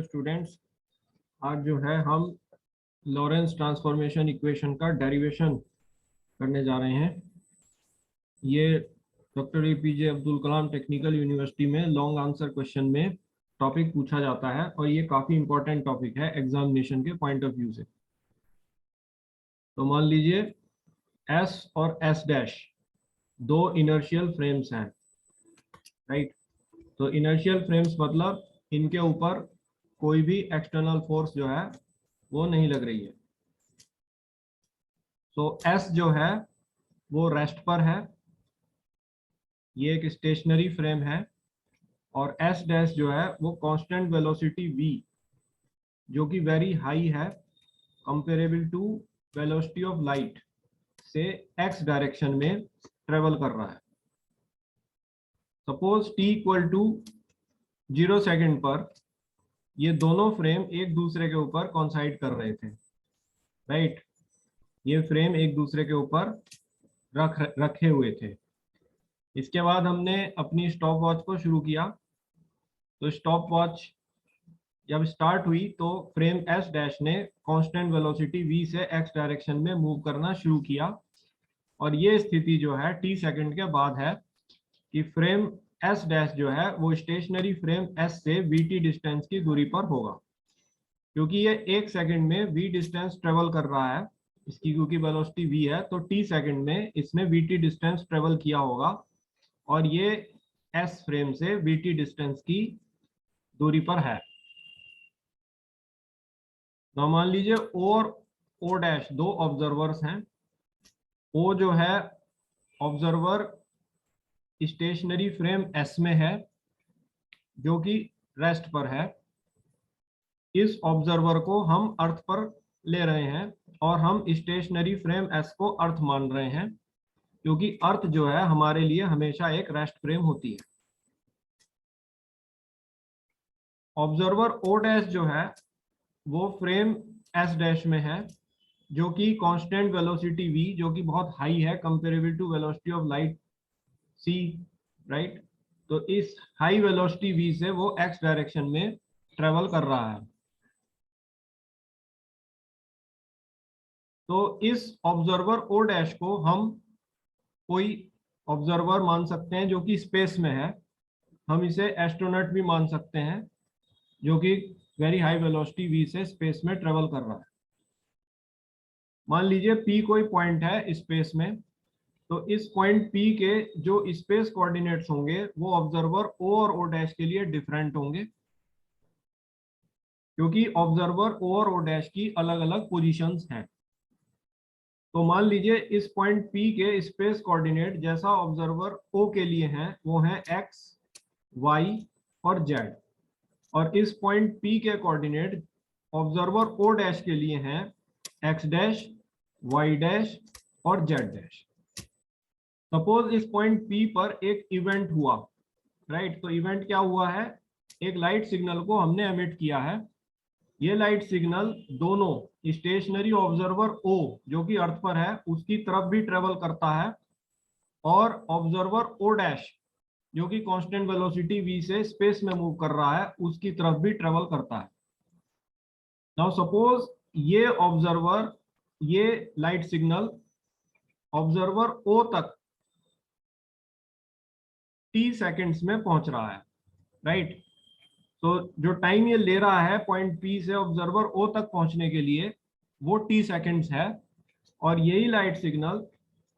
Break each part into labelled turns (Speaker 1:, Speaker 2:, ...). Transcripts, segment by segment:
Speaker 1: Students, आज जो है हम लॉरेंस ट्रांसफॉर्मेशन इक्वेशन का डेरिवेशन करने जा रहे हैं। ये doctor APJ Abdul Kalam technical university में लॉन्ग आंसर क्वेश्चन में टॉपिक पूछा जाता है और ये काफ़ी इंपॉर्टेंट टॉपिक है एग्जामिनेशन के पॉइंट ऑफ व्यू से। तो मान लीजिए एस और एस डैश दो इनर्शियल फ्रेम्स हैं, राइट। तो इनर्शियल फ्रेम्स मतलब इनके ऊपर कोई भी एक्सटर्नल फोर्स जो है वो नहीं लग रही है। तो एस जो है वो रेस्ट पर है, ये एक स्टेशनरी फ्रेम है। और एस डैश जो है वो कांस्टेंट वेलोसिटी v जो कि वेरी हाई है comparable to velocity of light से x डायरेक्शन में ट्रेवल कर रहा है। Suppose t equal to 0 second पर ये दोनों फ्रेम एक दूसरे के ऊपर कॉन्साइड कर रहे थे, राइट। ये फ्रेम एक दूसरे के ऊपर रखे हुए थे। इसके बाद हमने अपनी स्टॉप वॉच को शुरू किया। तो स्टॉप वॉच जब स्टार्ट हुई तो फ्रेम एस डैश ने कांस्टेंट वेलोसिटी v से x डायरेक्शन में मूव करना शुरू किया। और ये स्थिति जो है t सेकंड के बाद है कि फ्रेम एस डैश जो है वो स्टेशनरी फ्रेम s से vt डिस्टेंस की दूरी पर होगा। क्योंकि ये 1 सेकंड में v डिस्टेंस ट्रेवल कर रहा है, इसकी क्योंकि वेलोसिटी v है तो t सेकंड में इसने vt डिस्टेंस ट्रेवल किया होगा और ये s फ्रेम से vt डिस्टेंस की दूरी पर है। तो मान लीजिए O और O डैश दो ऑब्जर्वर्स हैं। O जो है ऑब्जर्वर स्टेशनरी फ्रेम S में है जो कि रेस्ट पर है। इस ऑब्जर्वर को हम अर्थ पर ले रहे हैं और हम स्टेशनरी फ्रेम S को अर्थ मान रहे हैं क्योंकि अर्थ जो है हमारे लिए हमेशा एक रेस्ट फ्रेम होती है। ऑब्जर्वर O डैश जो है वो फ्रेम S डैश में है जो कि कांस्टेंट वेलोसिटी v जो कि बहुत हाई है comparable to velocity of light c, right. तो इस हाई वेलोसिटी v से वो x डायरेक्शन में ट्रेवल कर रहा है। तो इस ऑब्जर्वर O डैश को हम कोई ऑब्जर्वर मान सकते हैं जो कि स्पेस में है। हम इसे एस्ट्रोनॉट भी मान सकते हैं जो कि वेरी हाई वेलोसिटी v से स्पेस में ट्रेवल कर रहा है। मान लीजिए P कोई पॉइंट है स्पेस में, तो इस पॉइंट P के जो स्पेस कोऑर्डिनेट्स होंगे वो ऑब्जर्वर O और O डैश के लिए डिफरेंट होंगे क्योंकि ऑब्जर्वर O और O डैश की अलग अलग पोजीशंस हैं। तो मान लीजिए इस पॉइंट P के स्पेस कोऑर्डिनेट जैसा ऑब्जर्वर O के लिए हैं वो हैं x, y और z। और इस पॉइंट P के कोऑर्डिनेट ऑब्जर्वर O डैश के लिए हैं x डैश, y डैश और z डैश। सपोज इस पॉइंट P पर एक इवेंट हुआ, राइट। तो इवेंट क्या हुआ है, एक लाइट सिग्नल को हमने एमिट किया है। ये लाइट सिग्नल दोनों स्टेशनरी ऑब्जर्वर O जो कि अर्थ पर है उसकी तरफ भी ट्रेवल करता है और ऑब्जर्वर O डैश जो कि कांस्टेंट वेलोसिटी v से स्पेस में मूव कर रहा है उसकी तरफ भी ट्रेवल करता है। नाउ सपोज ये ऑब्जर्वर ये लाइट सिग्नल ऑब्जर्वर O तक t सेकेंड्स में पहुंच रहा है, राइट। तो जो टाइम ये ले रहा है पॉइंट P से ऑब्जर्वर O तक पहुंचने के लिए वो t सेकेंड्स है और यही light signal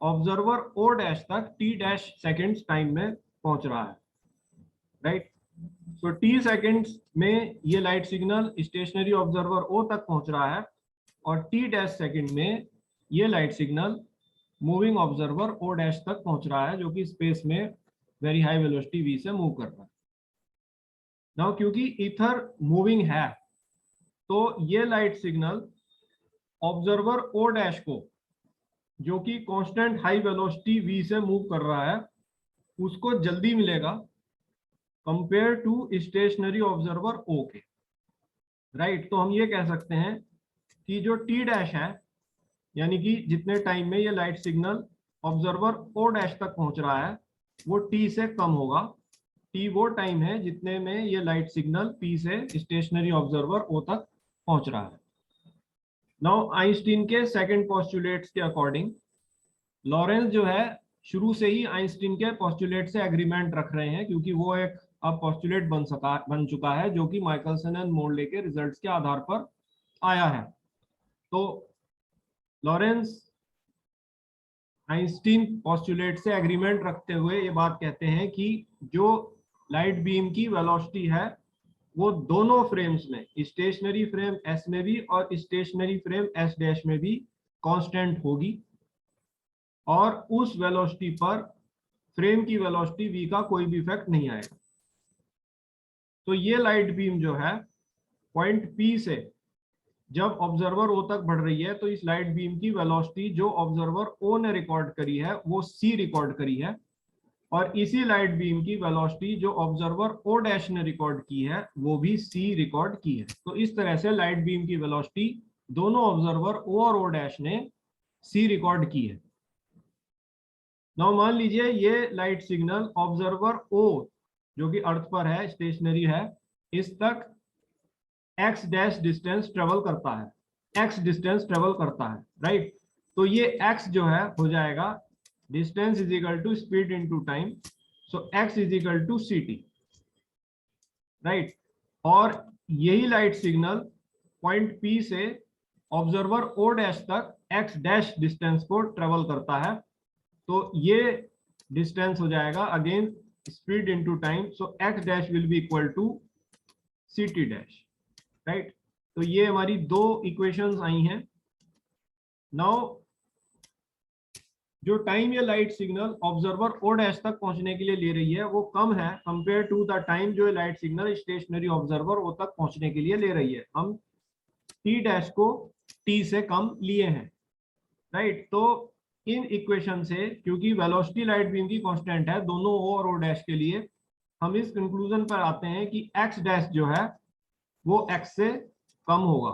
Speaker 1: observer O dash तक t डैश सेकेंड्स टाइम में पहुंच रहा है, राइट। तो t सेकेंड्स में ये light signal stationery observer O तक पहुंच रहा है और t डैश सेकेंड में ये light signal moving observer O dash तक पहुंच रहा है जो कि स्पेस में वेरी हाई वेलोसिटी v से मूव कर रहा है। नाउ क्योंकि ईथर मूविंग है तो ये light signal observer O dash को जो कि कांस्टेंट हाई वेलोसिटी v से मूव कर रहा है उसको जल्दी मिलेगा compare to stationary observer O के, राइट। तो हम ये कह सकते हैं कि जो t डैश है यानी कि जितने टाइम में ये light signal observer O dash तक पहुंच रहा है वो t से कम होगा टी वो टाइम है जितने में ये लाइट सिग्नल पी से स्टेशनरी ऑब्जर्वर ओ तक पहुंच रहा है। नाउ आइंस्टीन के सेकंड पोस्टुलेट्स के अकॉर्डिंग लॉरेंस जो है शुरू से ही आइंस्टीन के पोस्टुलेट से एग्रीमेंट रख रहे हैं, क्योंकि वो एक अब पोस्टुलेट बन चुका है जो कि माइकलसन एंड मोर्ले के रिजल्ट्स के आधार पर आया है। तो लॉरेंस आइंस्टीन पोस्टुलेट से एग्रीमेंट रखते हुए ये बात कहते हैं कि जो लाइट बीम की वेलोसिटी है वो दोनों फ्रेम्स में, स्टेशनरी फ्रेम एस में भी और स्टेशनरी फ्रेम एस डैश में भी कांस्टेंट होगी, और उस वेलोसिटी पर फ्रेम की वेलोसिटी v का कोई भी इफेक्ट नहीं आएगा। तो ये लाइट बीम जो है पॉइंट P से जब ऑब्जर्वर O तक बढ़ रही है तो इस लाइट बीम की वेलोसिटी जो ऑब्जर्वर O ने रिकॉर्ड करी है वो C रिकॉर्ड करी है, और इसी लाइट बीम की वेलोसिटी जो ऑब्जर्वर O डैश ने रिकॉर्ड की है वो भी C रिकॉर्ड की है। तो इस तरह से लाइट बीम की वेलोसिटी दोनों ऑब्जर्वर O और O डैश ने C रिकॉर्ड की है। नाउ मान लीजिए ये लाइट सिग्नल ऑब्जर्वर O जो कि अर्थ पर है, स्टेशनरी है, इस तक x डैश डिस्टेंस ट्रेवल करता है, x डिस्टेंस ट्रेवल करता है, राइट। तो ये x जो है हो जाएगा distance is equal to speed into time, so x is equal to ct, right. और यही लाइट सिग्नल पॉइंट P से ऑब्जर्वर O डैश तक x डैश डिस्टेंस को ट्रेवल करता है, तो ये डिस्टेंस हो जाएगा again speed into time, so x dash will be equal to ct dash, right. तो ये हमारी दो इक्वेशंस आई हैं। नाउ जो टाइम ये light signal observer O dash तक पहुंचने के लिए ले रही है वो कम है कंपेयर टू द टाइम जो light signal stationery observer O तक पहुंचने के लिए ले रही है। हम t डैश को t से कम लिए हैं, राइट। तो इन इक्वेशन से, क्योंकि वेलोसिटी लाइट बीम की कांस्टेंट है दोनों O और O डैश के लिए, हम इस कंक्लूजन पर आते हैं कि x डैश जो है वो x से कम होगा,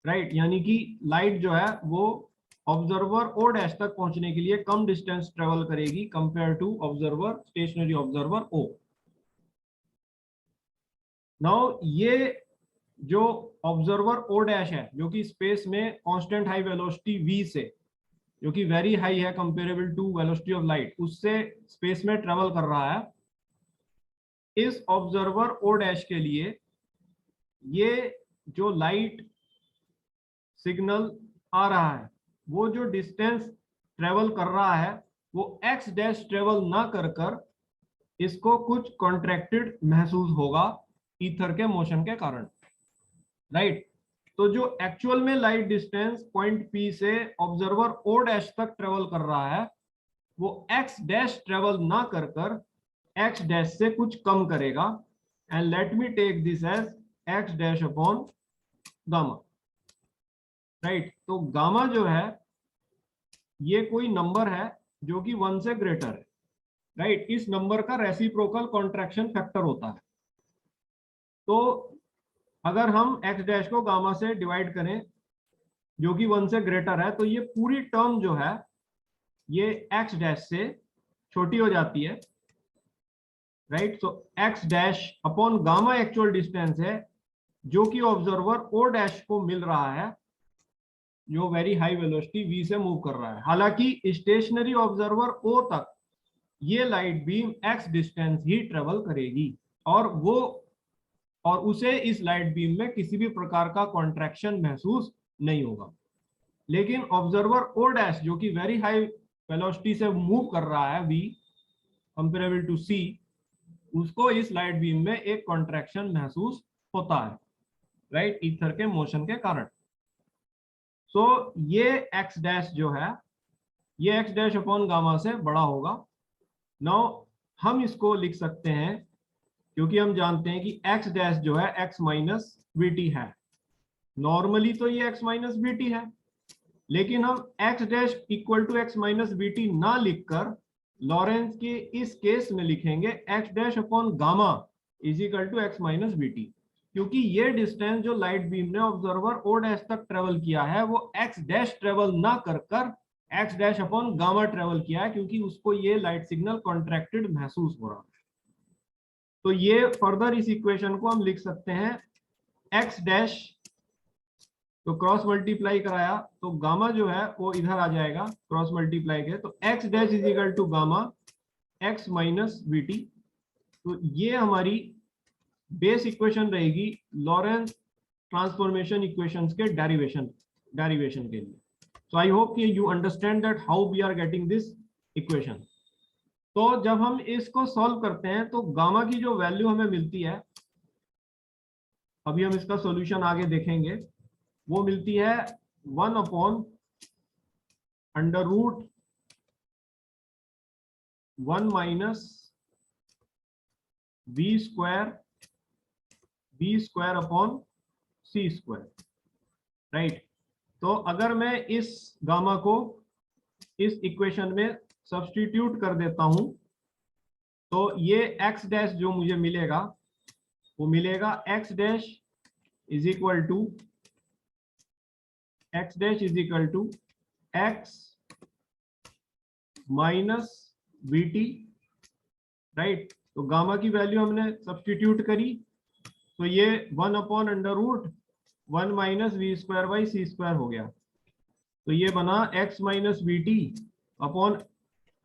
Speaker 1: राइट। यानी कि लाइट जो है वो ऑब्जर्वर O डैश तक पहुंचने के लिए कम डिस्टेंस ट्रेवल करेगी compare to observer stationary observer O। Now ये जो ऑब्जर्वर O डैश है जो कि स्पेस में कांस्टेंट हाई वेलोसिटी v से, जो कि वेरी हाई है comparable to velocity of light, उससे स्पेस में ट्रेवल कर रहा है, इस ऑब्जर्वर O डैश के लिए ये जो लाइट सिग्नल आ रहा है वो जो डिस्टेंस ट्रेवल कर रहा है वो x डैश ट्रेवल ना कर इसको कुछ कॉन्ट्रैक्टेड महसूस होगा ईथर के मोशन के कारण, राइट। तो जो एक्चुअल में लाइट डिस्टेंस पॉइंट P से ऑब्जर्वर O डैश तक ट्रेवल कर रहा है वो x डैश ट्रेवल ना कर x डैश से कुछ कम करेगा, and let me take this as x dash upon gamma, right. तो गामा जो है ये कोई नंबर है जो कि 1 से ग्रेटर है, राइट। इस नंबर का रेसिप्रोकल कॉन्ट्रैक्शन फैक्टर होता है। तो अगर हम x डैश को गामा से डिवाइड करें जो कि 1 से ग्रेटर है तो ये पूरी टर्म जो है ये x डैश से छोटी हो जाती है, राइट। सो x dash upon gamma actual distance है जो कि ऑब्जर्वर O डैश को मिल रहा है जो वेरी हाई वेलोसिटी v से मूव कर रहा है। हालांकि स्टेशनरी ऑब्जर्वर O तक ये लाइट बीम x डिस्टेंस ही ट्रेवल करेगी और उसे इस लाइट बीम में किसी भी प्रकार का कॉन्ट्रैक्शन महसूस नहीं होगा। लेकिन ऑब्जर्वर O डैश जो कि वेरी हाई वेलोसिटी से मूव कर रहा है v कंपेरेबल टू c, उसको इस लाइट बीम में एक कॉन्ट्रैक्शन महसूस होता है, राइट, ईथर के मोशन के कारण। सो ये x डैश जो है ये x डैश अपॉन गामा से बड़ा होगा। नाउ हम इसको लिख सकते हैं क्योंकि हम जानते हैं कि x डैश जो है x माइनस vt है। नॉर्मली तो ये x माइनस vt है, लेकिन हम x dash equal to x minus vt ना लिखकर लॉरेंस के इस केस में लिखेंगे x dash upon gamma is equal to x minus vt, क्योंकि ये डिस्टेंस जो लाइट बीम ने ऑब्जर्वर O डैश तक ट्रेवल किया है वो x डैश ट्रेवल ना कर x dash upon gamma travel किया है, क्योंकि उसको ये लाइट सिग्नल कॉन्ट्रैक्टेड महसूस हो रहा है, तो ये फर्दर इस इक्वेशन को हम लिख सकते हैं एक्स डैश, तो क्रॉस मल्टीप्लाई कराया तो गामा जो है वो इधर आ जाएगा, क्रॉस मल्टीप्लाई के तो x dash is equal to gamma x minus v t. तो ये हमारी बेस इक्वेशन रहेगी लॉरेंस ट्रांसफॉर्मेशन इक्वेशंस के डेरिवेशन के लिए। सो आई होप कि you understand that how we are getting this equation. तो जब हम इसको सॉल्व करते हैं तो गामा की जो वैल्यू हमें मिलती है, अभी हम इसका सॉल्यूशन आगे देखेंगे, वो मिलती है 1 upon under root 1 minus B square upon सी स्क्वायर, राइट। तो अगर मैं इस गामा को इस इक्वेशन में सब्स्टिट्यूट कर देता हूं तो ये एक्स डैश जो मुझे मिलेगा वो मिलेगा x dash is equal to x minus v t, right. तो गामा की वैल्यू हमने सब्स्टिट्यूट करी तो ये 1 upon under root 1 minus v square by C square हो गया। तो ये बना x minus v t upon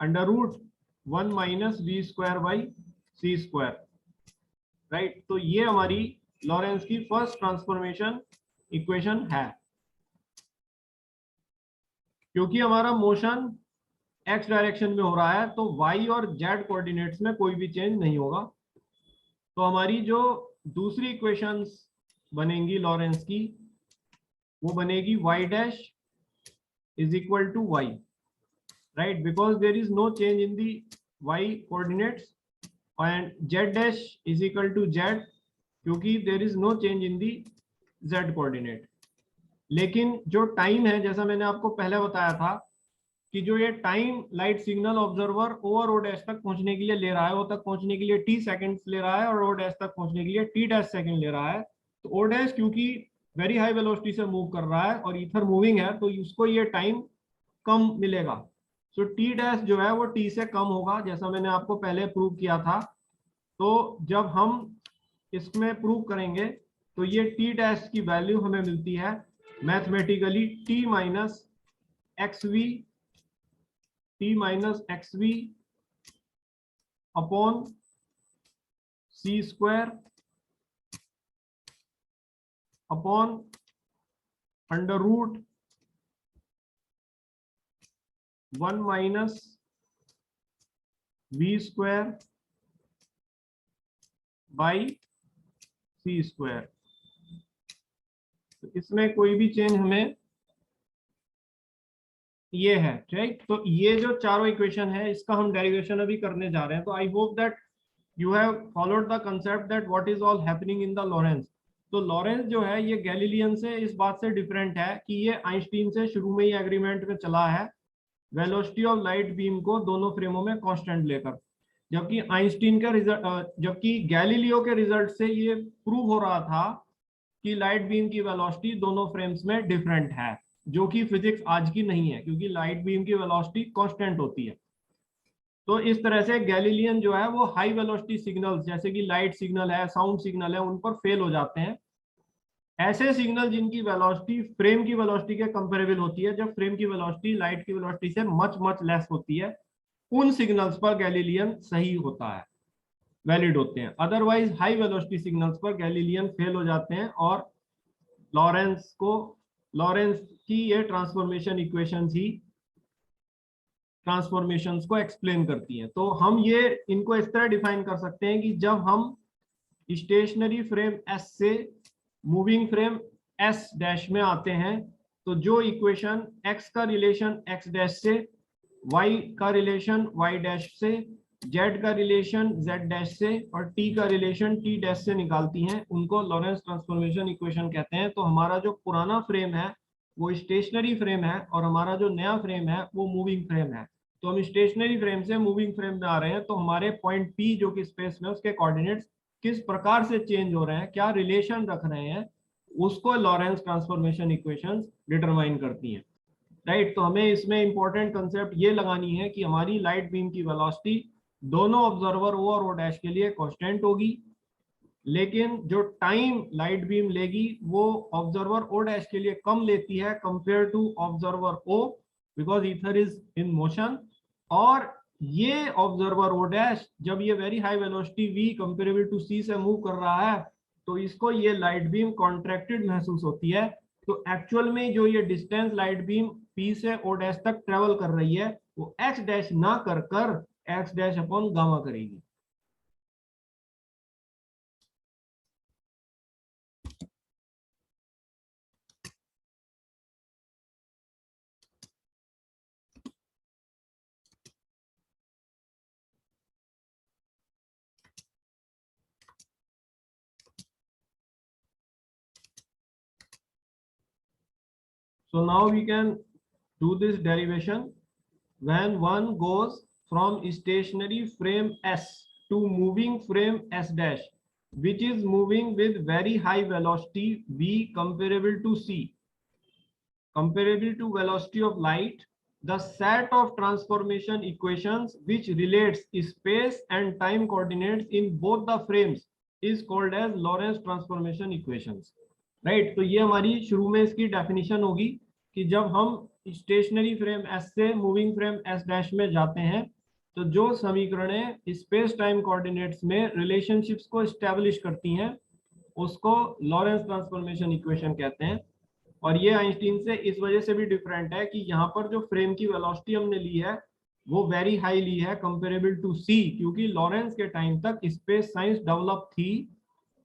Speaker 1: under root 1 minus v square by C square, right. तो ये हमारी लॉरेंस की फर्स्ट ट्रांसफॉर्मेशन इक्वेशन है। क्योंकि हमारा मोशन x डायरेक्शन में हो रहा है तो y और z कोऑर्डिनेट्स में कोई भी चेंज नहीं होगा। तो हमारी जो दूसरी इक्वेशंस बनेंगी लॉरेंस की, वो बनेगी y dash is equal to y, right, because there is no change in the y coordinates, and z dash is equal to z क्योंकि there is no change in the z coordinate. लेकिन जो time है, जैसा मैंने आपको पहले बताया था कि जो ये time light signal observer over O dash तक पहुंचने के लिए ले रहा है, वो तक पहुंचने के लिए t सेकंड्स ले रहा है और ओ डैश तक पहुंचने के लिए t डैश सेकंड ले रहा है। तो ओ डैश क्योंकि वेरी हाई वेलोसिटी से मूव कर रहा है और ईथर मूविंग है तो उसको ये टाइम कम मिलेगा। सो t डैश जो है वो t से कम होगा, जैसा मैंने आपको पहले प्रूव किया था। तो जब हम इसमें प्रूव करेंगे तो ये t डैश की वैल्यू हमें मिलती है mathematically t minus x v upon C square upon under root 1 minus v square by C square. तो इसमें कोई भी चेंज हमें ये है, राइट। तो ये जो चारों इक्वेशन है इसका हम डेरिवेशन अभी करने जा रहे हैं। तो I hope that you have followed the concept that what is all happening in the Lawrence. तो लॉरेंस जो है ये गैलीलियन से इस बात से डिफरेंट है कि ये आइंस्टीन से शुरू में ही एग्रीमेंट में चला है वेलोसिटी ऑफ लाइट बीम को दोनों फ्रेमों में कांस्टेंट लेकर, जबकि आइंस्टीन का रिजल्ट जबकि गैलीलियो के रिजल्ट से ये प्रूव हो रहा था कि लाइट बीम की वेलोसिटी दोनों फ्रेम्स में डिफरेंट है, जो कि फिजिक्स आज की नहीं है क्योंकि लाइट बीम की वेलोसिटी कांस्टेंट होती है। तो इस तरह से गैलीलियन जो है वो हाई वेलोसिटी सिग्नल्स जैसे कि लाइट सिग्नल है, साउंड सिग्नल है, उन पर फेल हो जाते हैं। ऐसे सिग्नल जिनकी वेलोसिटी फ्रेम की वेलोसिटी के कंपेरेबल होती है, जब फ्रेम की वेलोसिटी लाइट की वेलोसिटी से मच मच लेस होती है, उन सिग्नल्स पर गैलीलियन सही होता है, वैलिड होते हैं। अदरवाइज हाई वेलोसिटी सिग्नल्स पर गैलीलियन फेल हो जाते हैं और लॉरेंस की ये ट्रांसफॉर्मेशन इक्वेशंस ही ट्रांसफॉर्मेशंस को एक्सप्लेन करती हैं। तो हम ये इनको इस तरह डिफाइन कर सकते हैं कि जब हम स्टेशनरी फ्रेम S से मूविंग फ्रेम S डैश में आते हैं तो जो इक्वेशन x का रिलेशन x डैश से, y का रिलेशन y डैश से, z का रिलेशन z डैश से और t का रिलेशन t डैश से निकालती हैं, उनको लॉरेंस ट्रांसफॉर्मेशन इक्वेशन कहते हैं। तो हमारा जो पुराना फ्रेम है वो स्टेशनरी फ्रेम है और हमारा जो नया फ्रेम है वो मूविंग फ्रेम है। तो हम स्टेशनरी फ्रेम से मूविंग फ्रेम में आ रहे हैं, तो हमारे पॉइंट P जो कि स्पेस में, उसके कोऑर्डिनेट्स किस प्रकार से चेंज हो रहे हैं, क्या रिलेशन रख रहे हैं, उसको लॉरेंस ट्रांसफॉर्मेशन इक्वेशंस डिटरमाइन करती हैं, राइट। तो हमें इसमें इंपॉर्टेंट कंसेप्ट ये लगानी है कि हमारी लाइट बीम की वेलोसिटी दोनों ऑब्जर्वर ओ और ओ डैश के लिए कांस्टेंट होगी, लेकिन जो टाइम लाइट बीम लेगी वो ऑब्जर्वर ओ डैश के लिए कम लेती है compare to observer O, because ether is in motion. और ये ऑब्जर्वर ओ डैश जब ये very high velocity v comparable to c से मूव कर रहा है तो इसको ये लाइट बीम कॉन्ट्रैक्टेड महसूस होती है। तो एक्चुअल में जो ये डिस्टेंस लाइट बीम p से o डैश तक ट्रेवल कर रही है वो x डैश ना कर कर x डैश अपॉन गामा करेगी। So now we can do this derivation. When one goes from stationary frame S to moving frame S dash, which is moving with very high velocity v comparable to c, comparable to velocity of light, the set of transformation equations which relates space and time coordinates in both the frames is called as Lorentz transformation equations. Right? तो ये हमारी शुरू में इसकी definition होगी कि जब हम स्टेशनरी फ्रेम एस से मूविंग फ्रेम एस डैश में जाते हैं तो जो समीकरणें स्पेस टाइम कोऑर्डिनेट्स में रिलेशनशिप्स को एस्टेब्लिश करती हैं उसको लॉरेंस ट्रांसफॉर्मेशन इक्वेशन कहते हैं। और ये आइंस्टीन से इस वजह से भी डिफरेंट है कि यहाँ पर जो फ्रेम की वेलोसिटी हमने ली है वो वेरी हाई ली है कंपेरेबल टू सी, क्योंकि लॉरेंस के टाइम तक स्पेस साइंस डेवलप थी,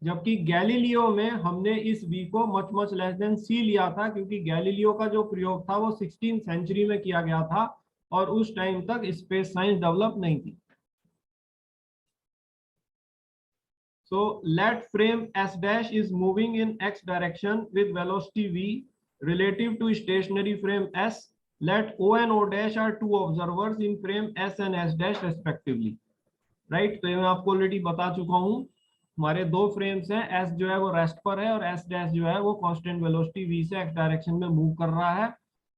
Speaker 1: जबकि गैलीलियो में हमने इस v को मच लेस देन c लिया था, क्योंकि गैलीलियो का जो प्रयोग था वो 16th सेंचुरी में किया गया था और उस टाइम तक स्पेस साइंस डेवलप नहीं थी। So let frame S dash is moving in x direction with velocity v relative to stationary frame S. Let O and O dash are two observers in frame S and S dash respectively. Right? तो ये मैं आपको already बता चुका हूँ। हमारे दो frames हैं, S जो है वो रेस्ट पर है और S डैश जो है वो कांस्टेंट वेलोसिटी v से x डायरेक्शन में मूव कर रहा है।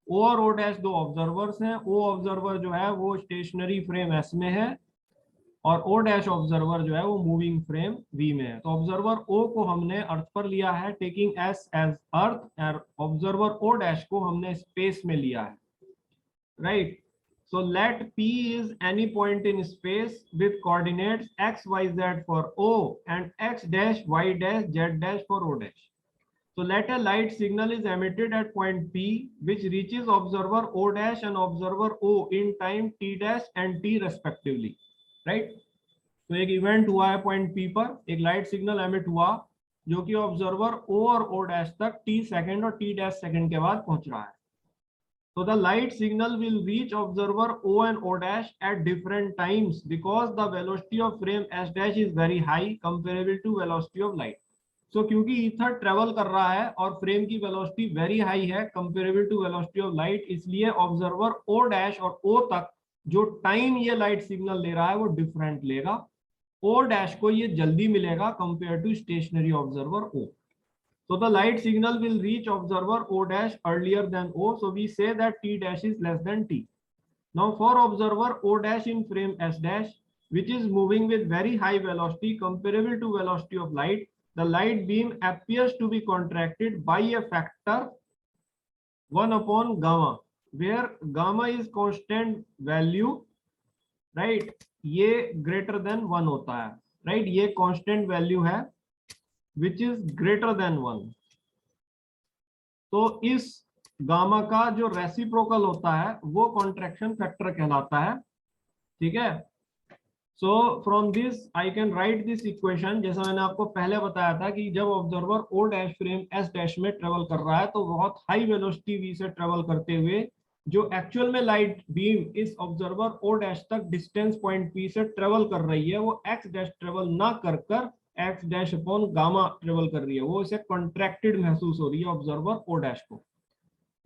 Speaker 1: O और O डैश दो ऑब्जर्वर्स हैं। O ऑब्जर्वर जो है वो स्टेशनरी फ्रेम S में है और O डैश ऑब्जर्वर जो है वो मूविंग फ्रेम V में है। तो ऑब्जर्वर O को हमने अर्थ पर लिया है टेकिंग S एज अर्थ, और ऑब्जर्वर O डैश को हमने स्पेस में लिया है। Right? So let P is any point in space with coordinates x, y, z for O and x dash, y dash, z dash for O dash. So let a light signal is emitted at point P which reaches observer O dash and observer O in time t dash and t respectively. Right? तो एक event हुआ है point P पर, एक light signal emit हुआ जो कि observer O और O डैश तक t सेकंड और t डैश सेकंड के बाद पहुंच रहा है। So the light signal will reach observer O and O dash at different times because the velocity of frame S dash is very high comparable to velocity of light. So क्योंकि ether travel कर रहा है और frame की velocity very high है comparable to velocity of light, इसलिए observer O dash और O तक जो टाइम ये लाइट सिग्नल ले रहा है वो डिफरेंट लेगा। O डैश को ये जल्दी मिलेगा compare to stationary observer O. So the light signal will reach observer O dash earlier than O. So we say that T dash is less than T. Now for observer O dash in frame S dash, which is moving with very high velocity comparable to velocity of light, the light beam appears to be contracted by a factor 1 upon gamma, where gamma is constant value, right? ये greater than 1 होता है, right? ये constant value है which is greater than 1. तो इस gamma का जो reciprocal होता है वो कॉन्ट्रैक्शन फैक्टर कहलाता है। ठीक है? So from this I can write this equation, जैसा मैंने आपको पहले बताया था कि जब observer O dash frame S dash में ट्रेवल कर रहा है तो बहुत हाई वेलोसिटी v से ट्रेवल करते हुए जो एक्चुअल में लाइट बीम इस ऑब्जर्वर O डैश तक डिस्टेंस पॉइंट P से ट्रेवल कर रही है वो x डैश ट्रेवल ना कर कर x dash upon gamma travel कर रही है, वो इसे कॉन्ट्रैक्टेड महसूस हो रही है ऑब्जर्वर O डैश को।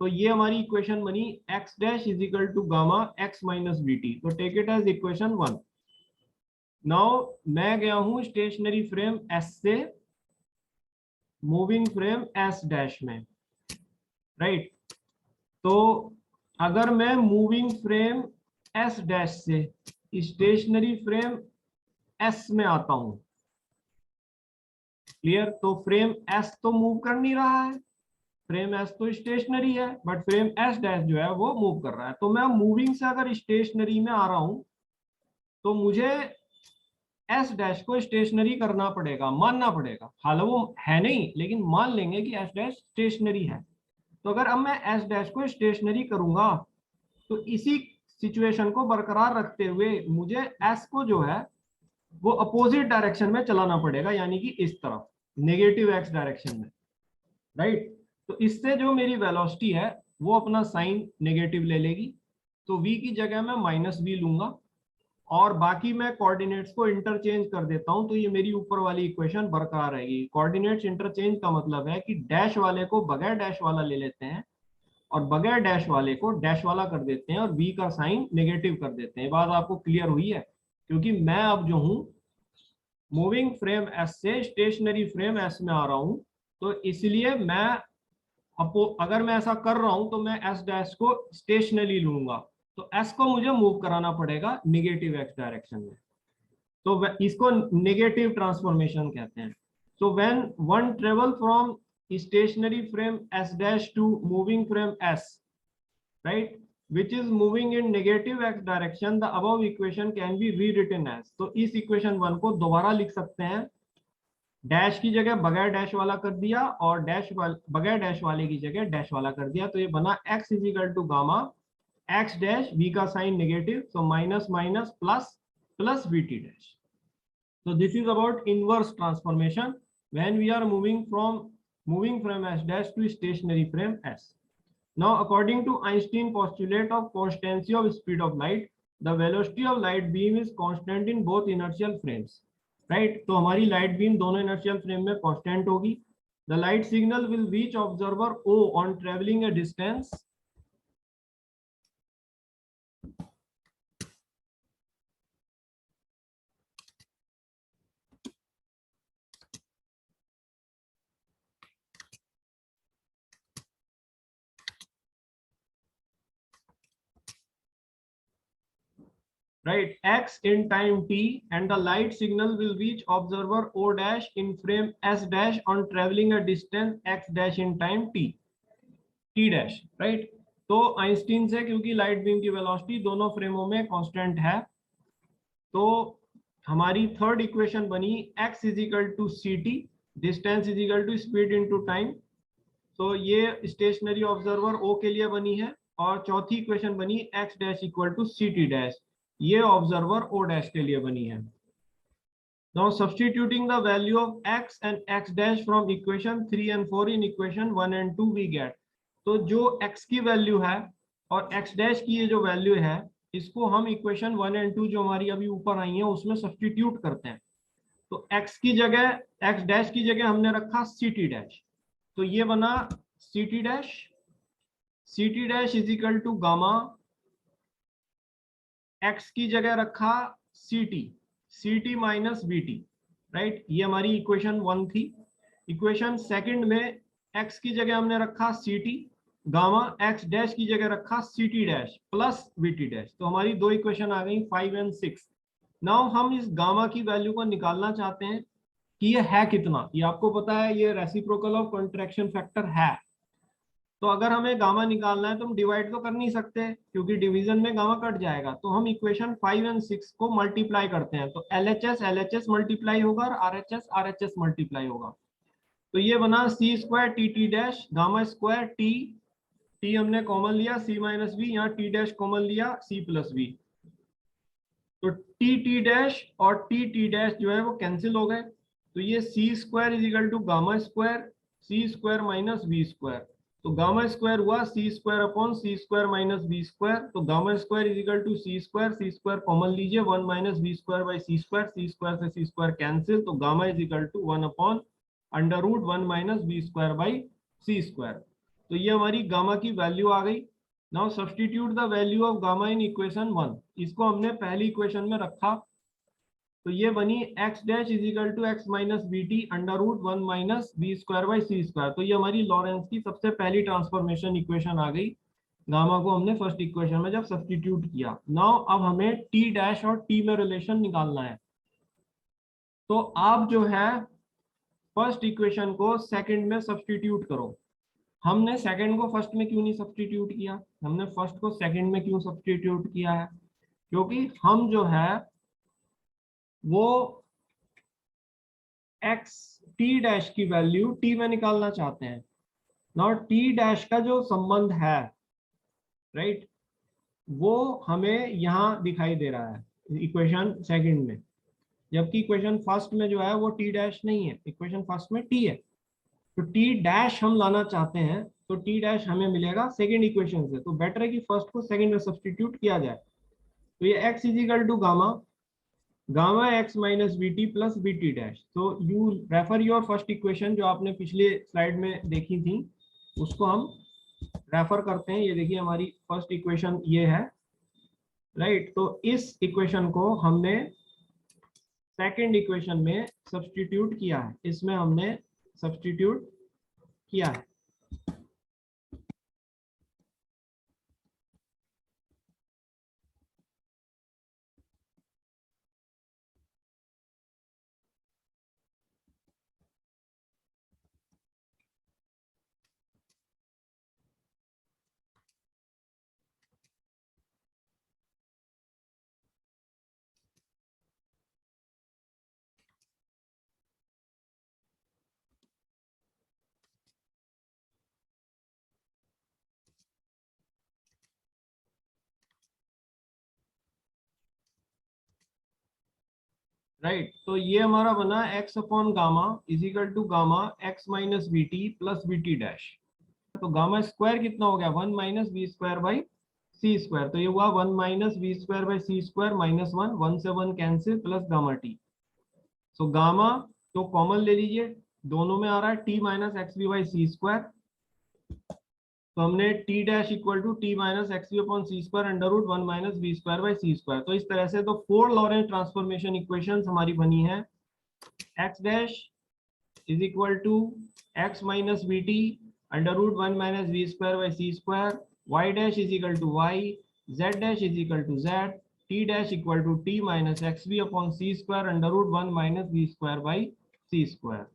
Speaker 1: तो ये हमारी इक्वेशन बनी x dash is equal to gamma x minus B T. तो take it as equation 1। Now मैं गया हूं स्टेशनरी फ्रेम S से मूविंग फ्रेम S डैश में, राइट? तो अगर मैं मूविंग फ्रेम S डैश से स्टेशनरी फ्रेम एस में आता हूं, क्लियर। तो फ्रेम एस तो मूव कर नहीं रहा है, फ्रेम एस तो स्टेशनरी है, बट फ्रेम एस डैश जो है वो मूव कर रहा है। तो मैं मूविंग से अगर स्टेशनरी में आ रहा हूं तो मुझे एस डैश को स्टेशनरी करना पड़ेगा, मानना पड़ेगा। हालांकि वो है नहीं, लेकिन मान लेंगे कि एस डैश स्टेशनरी है। तो अगर अब मैं एस डैश को स्टेशनरी करूंगा तो इसी सिचुएशन को बरकरार रखते हुए मुझे एस को जो है वो अपोजिट डायरेक्शन में चलाना पड़ेगा, यानी कि इस तरफ नेगेटिव एक्स डायरेक्शन में, राइट। तो इससे जो मेरी वेलोसिटी है वो अपना साइन नेगेटिव ले लेगी। तो v की जगह मैं माइनस वी लूंगा और बाकी मैं कोऑर्डिनेट्स को इंटरचेंज कर देता हूं, तो ये मेरी ऊपर वाली इक्वेशन बरकरार रहेगी। कोऑर्डिनेट्स इंटरचेंज का मतलब है कि डैश वाले को बगैर डैश वाला ले लेते हैं और बगैर डैश वाले को डैश वाला कर देते हैं और v का साइन नेगेटिव कर देते हैं। बात आपको क्लियर हुई है? क्योंकि मैं अब जो हूं मूविंग फ्रेम एस से स्टेशनरी फ्रेम एस में आ रहा हूं, तो इसलिए मैं अगर मैं ऐसा कर रहा हूं तो मैं एस डैश को स्टेशनरी लूंगा, तो एस को मुझे मूव कराना पड़ेगा निगेटिव एक्स डायरेक्शन में। तो इसको नेगेटिव ट्रांसफॉर्मेशन कहते हैं। So when one travel from stationary frame S dash to moving frame S, right, which is moving in negative x direction, the above equation can be rewritten as। तो इस equation 1 को दोबारा लिख सकते हैं, dash की जगह बगैर डैश वाला कर दिया और बगैर डैश वाले की जगह डैश वाला कर दिया। तो ये बना x is equal to gamma x dash, v का sign negative, so minus minus plus plus vt dash. So this is about inverse transformation when we are moving from s dash to stationary frame s. Now, according to Einstein postulate of constancy of speed of light, the velocity of light beam is constant in both inertial frames. Right? तो हमारी light beam दोनों inertial frame में constant होगी. The light signal will reach observer O on traveling a distance right x in time t, and the light signal will reach observer O dash in frame s dash on traveling a distance x dash in time t dash, right। तो Einstein से, क्योंकि light beam की velocity दोनों फ्रेमों में constant है, तो हमारी third equation बनी x is equal to C T, distance is equal to speed into time. तो ये स्टेशनरी ऑब्जर्वर O के लिए बनी है। और चौथी इक्वेशन बनी x dash equal to C T dash, ये ऑब्जर्वर O डैश के लिए बनी है। Now substituting the value of x and x dash from equation 3 and 4 in equation 1 and 2 we get। तो जो x की वैल्यू है और x डैश की ये जो वैल्यू है, इसको हम इक्वेशन 1 एंड 2 जो हमारी अभी ऊपर आई है उसमें सब्स्टिट्यूट करते हैं। तो x की जगह, x डैश की जगह हमने रखा सी टी डैश, तो ये बना C T dash is equal to gamma, x की जगह रखा C T minus B T, right. ये हमारी इक्वेशन 1 थी। इक्वेशन सेकंड में x की जगह हमने रखा C T gamma, x dash की जगह रखा C T dash plus B T dash. तो हमारी दो इक्वेशन आ गई 5 एंड 6। नाउ हम इस गामा की वैल्यू को निकालना चाहते हैं कि ये है कितना। ये आपको पता है ये रेसिप्रोकल ऑफ कंट्रैक्शन फैक्टर है। तो अगर हमें गामा निकालना है तो हम डिवाइड तो कर नहीं सकते, क्योंकि डिवीजन में गामा कट जाएगा। तो हम इक्वेशन 5 एंड 6 को मल्टीप्लाई करते हैं, तो LHS मल्टीप्लाई होगा और RHS मल्टीप्लाई होगा। तो ये बना C square T T dash gamma square T हमने कॉमन लिया सी माइनस बी, यहाँ टी डैश कॉमन लिया सी प्लस बी। तो टी डैश और टी डैश जो है वो कैंसिल हो गए। तो ये C square is equal to gamma square C square minus B square. तो गामा स्क्वायर हुआ सी स्क्वायर अपॉन सी स्क्वायर माइनस बी स्क्वायर। तो gamma square is equal to C square common लीजिए 1 minus B square by C square से C square cancel. तो gamma is equal to 1 upon under root 1 minus B square by C square. तो ये हमारी gamma की value आ गई। Now substitute the value of gamma in equation 1। इसको हमने पहली इक्वेशन में रखा, तो ये बनी x dash is equal to x minus B T under root 1 minus B square by C square. तो ये हमारी लॉरेंस की सबसे पहली ट्रांसफॉर्मेशन इक्वेशन आ गई। गामा को हमने फर्स्ट इक्वेशन में जब सब्स्टिट्यूट किया। नाउ अब हमें टी डैश और टी में रिलेशन निकालना है। तो आप जो है फर्स्ट इक्वेशन को सेकंड में सब्स्टिट्यूट करो। हमने सेकंड को फर्स्ट में क्यों नहीं सब्स्टिट्यूट किया? हमने फर्स्ट को सेकंड में क्यों सब्स्टिट्यूट किया है? क्योंकि हम जो है वो x टी डैश की वैल्यू t में निकालना चाहते हैं। नाउ टी डैश का जो संबंध है, राइट, वो हमें यहाँ दिखाई दे रहा है इक्वेशन सेकंड में, जबकि इक्वेशन फर्स्ट में जो है वो टी डैश नहीं है, इक्वेशन फर्स्ट में टी है। तो टी डैश हम लाना चाहते हैं, तो टी डैश हमें मिलेगा सेकंड इक्वेशन से। तो बेटर है कि फर्स्ट को सेकंड में सब्स्टिट्यूट किया जाए। तो ये x is equal to gamma x minus B T plus B T dash. तो you refer your first equation जो आपने पिछले स्लाइड में देखी थी, उसको हम रेफर करते हैं। ये देखिए हमारी फर्स्ट इक्वेशन ये है, राइट। तो इस इक्वेशन को हमने सेकंड इक्वेशन में सब्स्टिट्यूट किया है, इसमें हमने सब्स्टिट्यूट किया है। राइट, तो ये हमारा बना x upon gamma is equal to gamma x minus B T plus B T dash. तो गामा स्क्वायर कितना हो गया? 1 minus B square by C square. तो ये हुआ 1 minus B square by C square minus 1, 1 से 1 cancel, plus gamma T. So gamma तो common ले लीजिए, दोनों में आ रहा है T minus X B by C square. तो हमने T dash equal to T minus X B upon C square under root 1 minus B square by C square. तो इस तरह से तो 4 लॉरेंट ट्रांसफॉर्मेशन इक्वेशंस हमारी बनी है। X dash is equal to x minus B T under root 1 minus B square by C square, Y dash is equal to Y, Z dash is equal to Z, T dash equal to T minus X B upon C square under root 1 minus B square by C square.